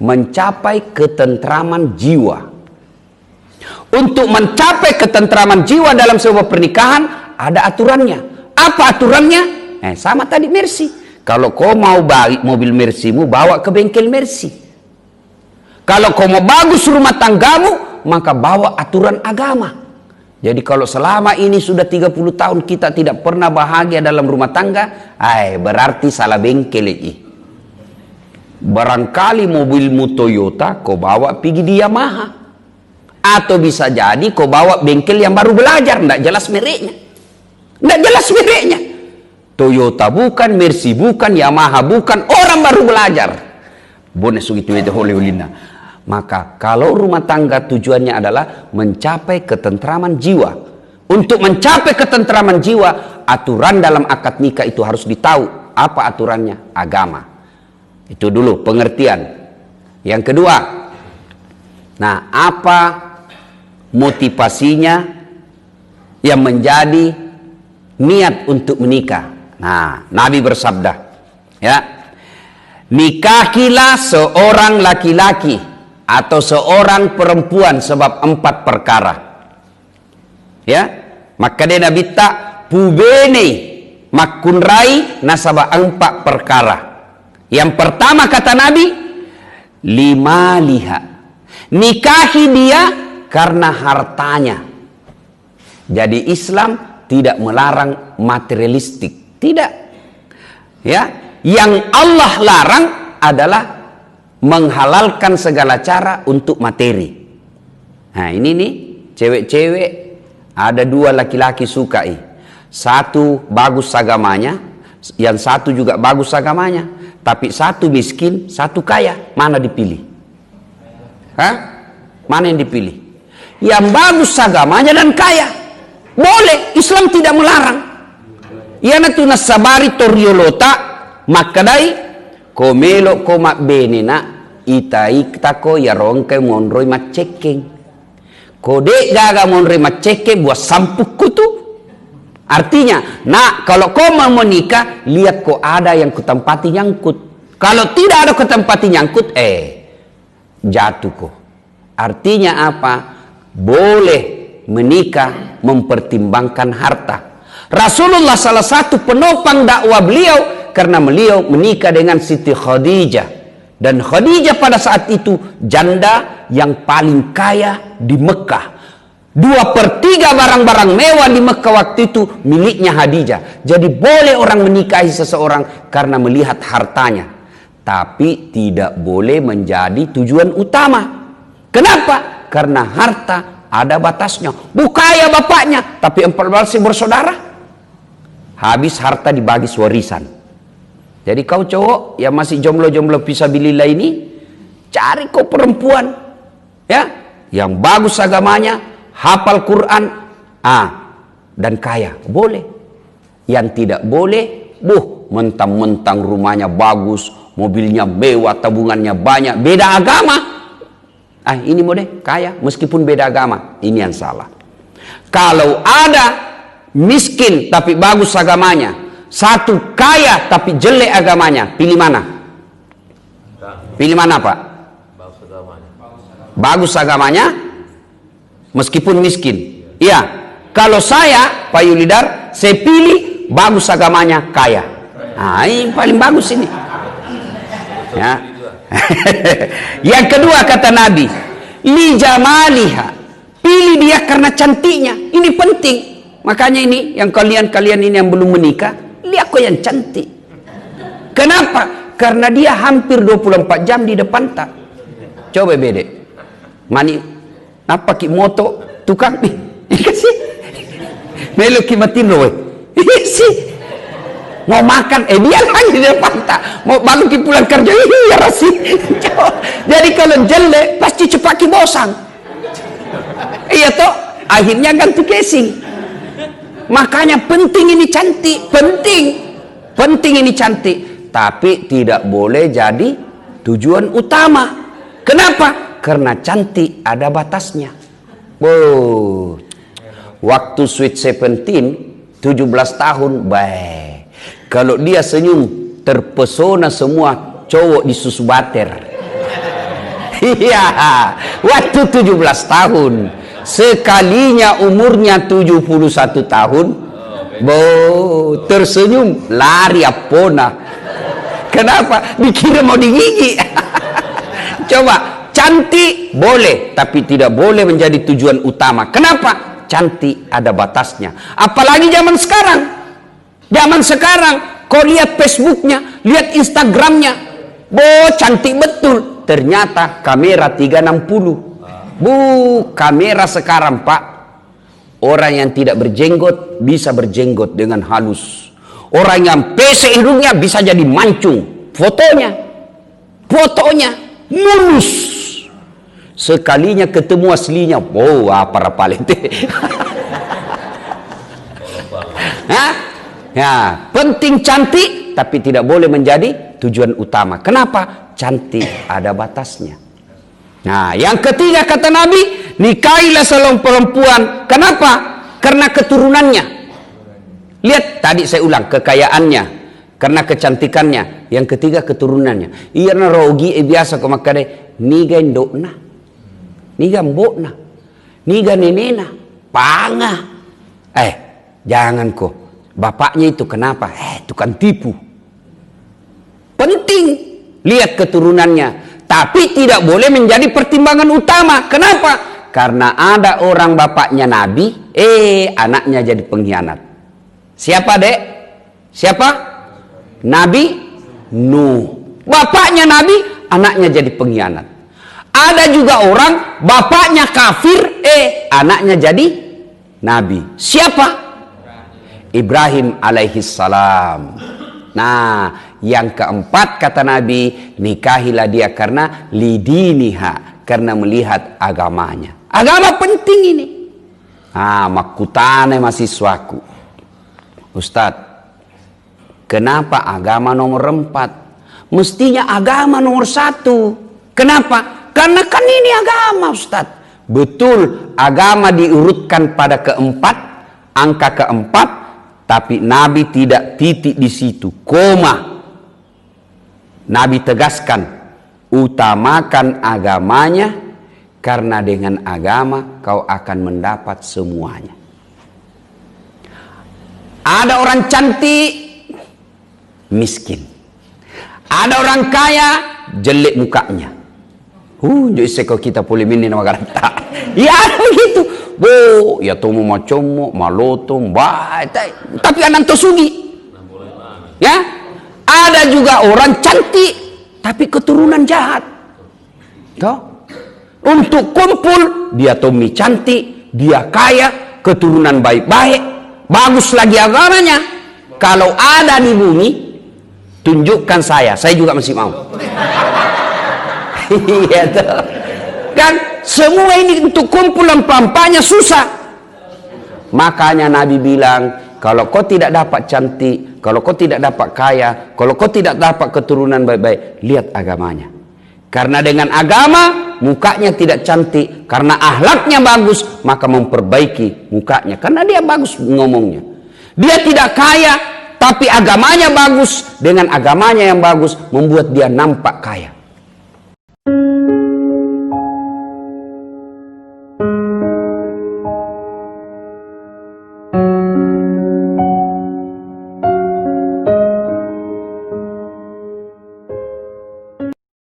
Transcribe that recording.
mencapai ketentraman jiwa. Untuk mencapai ketentraman jiwa dalam sebuah pernikahan ada aturannya. Apa aturannya? Sama tadi Mercy. Kalau kau mau baik mobil Mercymu, bawa ke bengkel Mercy. Kalau kau mau bagus rumah tanggamu, maka bawa aturan agama. Jadi kalau selama ini sudah 30 tahun kita tidak pernah bahagia dalam rumah tangga, berarti salah bengkel ini. Barangkali mobilmu Toyota kau bawa pergi di Yamaha, atau bisa jadi kau bawa bengkel yang baru belajar, tidak jelas mereknya, tidak jelas mereknya. Toyota bukan, Mercy bukan, Yamaha bukan, orang baru belajar. Bones begitu itu oleh-olehnya. Maka kalau rumah tangga tujuannya adalah mencapai ketentraman jiwa. Untuk mencapai ketentraman jiwa, aturan dalam akad nikah itu harus ditahu. Apa aturannya? Agama. Itu dulu pengertian. Yang kedua, nah apa motivasinya yang menjadi niat untuk menikah? Nah, Nabi bersabda, ya, nikahilah seorang laki-laki atau seorang perempuan sebab 4 perkara. Ya, maka dia Nabi tak pubene makunrai nasabah 4 perkara. Yang pertama kata Nabi, 5 liha. Nikahi dia karena hartanya. Jadi Islam tidak melarang materialistik, tidak. Ya, yang Allah larang adalah menghalalkan segala cara untuk materi. Nah ini nih cewek-cewek, ada 2 laki-laki sukai. Satu bagus agamanya, yang satu juga bagus agamanya, tapi satu miskin, satu kaya. Mana dipilih? Mana yang dipilih? Yang bagus agamanya dan kaya. Boleh, Islam tidak melarang. Iana tu nasabari toriolota makadai komelo koma benena itai tako ya rongke monroi macekeng. Kode gaga monroi macekeng buat sampuk kutu. Artinya, nak kalau kau mau menikah, lihat kok ada yang kutempati nyangkut. Kalau tidak ada kutempati nyangkut, jatuh kok. Artinya apa? Boleh menikah mempertimbangkan harta. Rasulullah salah satu penopang dakwah beliau karena beliau menikah dengan Siti Khadijah, dan Khadijah pada saat itu janda yang paling kaya di Mekah. 2/3 barang-barang mewah di Mekah waktu itu miliknya Khadijah. Jadi boleh orang menikahi seseorang karena melihat hartanya, tapi tidak boleh menjadi tujuan utama. Kenapa? Karena harta ada batasnya. Kaya bapaknya, tapi 14 bersaudara. Habis harta dibagi warisan. Jadi kau cowok yang masih jomblo-jomblo fisabilillah ini, cari kau perempuan ya yang bagus agamanya, hafal Quran, dan kaya. Boleh. Yang tidak boleh, mentang-mentang rumahnya bagus, mobilnya mewah, tabungannya banyak, beda agama. Ini boleh kaya meskipun beda agama. Ini yang salah. Kalau ada miskin tapi bagus agamanya, satu kaya tapi jelek agamanya, pilih mana? Pilih mana Pak? Bagus agamanya. Bagus agamanya meskipun miskin. Iya. Kalau saya Pak Yulidar, saya pilih bagus agamanya, kaya. Ini paling bagus ini. Ya. Yang kedua kata Nabi, li jamaliha, pilih dia karena cantiknya. Ini penting. Makanya ini yang kalian ini yang belum menikah, lihat kok yang cantik. Kenapa? Karena dia hampir 24 jam di depan tak. Coba bedek. Mani apa ki moto tukang nih? Kasih. Melo ki matin loh. Sih. Mau makan, dia lagi di depan tak. Mau baru ki pulang kerja, iya rasih. Jadi kalau jelek pasti cepat ki bosan. Iya toh, akhirnya ganti casing. Makanya penting ini cantik, penting ini cantik, tapi tidak boleh jadi tujuan utama. Kenapa? Karena cantik ada batasnya. Waktu Sweet 17, 17 tahun, baik. Kalau dia senyum, terpesona semua cowok di susu bater. Iya, waktu 17 tahun. Sekalinya umurnya 71 tahun, tersenyum, lari apona. Kenapa? Dikira mau digigit. Coba, cantik boleh, tapi tidak boleh menjadi tujuan utama. Kenapa? Cantik ada batasnya. Apalagi zaman sekarang. Zaman sekarang, kau lihat Facebooknya, lihat Instagramnya. Cantik betul. Ternyata kamera 360. Kamera sekarang, Pak. Orang yang tidak berjenggot bisa berjenggot dengan halus. Orang yang pesek hidungnya bisa jadi mancung. Fotonya mulus. Sekalinya ketemu aslinya, apa rapalete. Ya, penting cantik, tapi tidak boleh menjadi tujuan utama. Kenapa? Cantik ada batasnya. Nah, yang ketiga kata Nabi, nikahilah seorang perempuan. Kenapa? Karena keturunannya. Lihat, tadi saya ulang, kekayaannya, karena kecantikannya. Yang ketiga keturunannya. Iya na rogi biasa kau makade niga indokna, niga mbokna, niga nenena, panga. Jangan kok. Bapaknya itu kenapa? Tukang tipu. Penting lihat keturunannya. Tapi tidak boleh menjadi pertimbangan utama. Kenapa? Karena ada orang bapaknya Nabi, anaknya jadi pengkhianat. Siapa, Dek? Siapa? Nabi Nuh. Bapaknya Nabi, anaknya jadi pengkhianat. Ada juga orang bapaknya kafir, anaknya jadi Nabi. Siapa? Ibrahim alaihissalam. Nah, yang keempat kata Nabi, nikahilah dia karena lidiniha, karena melihat agamanya. Agama penting ini. Makutane mahasiswaku, Ustadz, kenapa agama nomor 4? Mestinya agama nomor 1. Kenapa? Karena kan ini agama, Ustadz. Betul, agama diurutkan pada keempat, angka keempat, tapi Nabi tidak titik di situ, koma. Nabi tegaskan, utamakan agamanya, karena dengan agama kau akan mendapat semuanya. Ada orang cantik, miskin. Ada orang kaya, jelek mukanya. Jadi kita boleh minin nama garanta. Ya begitu. Ya tomo macomo, malotom, tapi anak tosugi. Ya, ada juga orang cantik, tapi keturunan jahat. Toh, untuk kumpul dia tomi cantik, dia kaya, keturunan baik-baik, bagus lagi agamanya. Kalau ada di bumi, tunjukkan saya juga masih mau. Iya toh. Kan semua ini untuk kumpulan pampanya susah. Makanya Nabi bilang, kalau kau tidak dapat cantik, kalau kau tidak dapat kaya, kalau kau tidak dapat keturunan baik-baik, lihat agamanya. Karena dengan agama mukanya tidak cantik, karena akhlaknya bagus, maka memperbaiki mukanya. Karena dia bagus ngomongnya. Dia tidak kaya, tapi agamanya bagus. Dengan agamanya yang bagus membuat dia nampak kaya.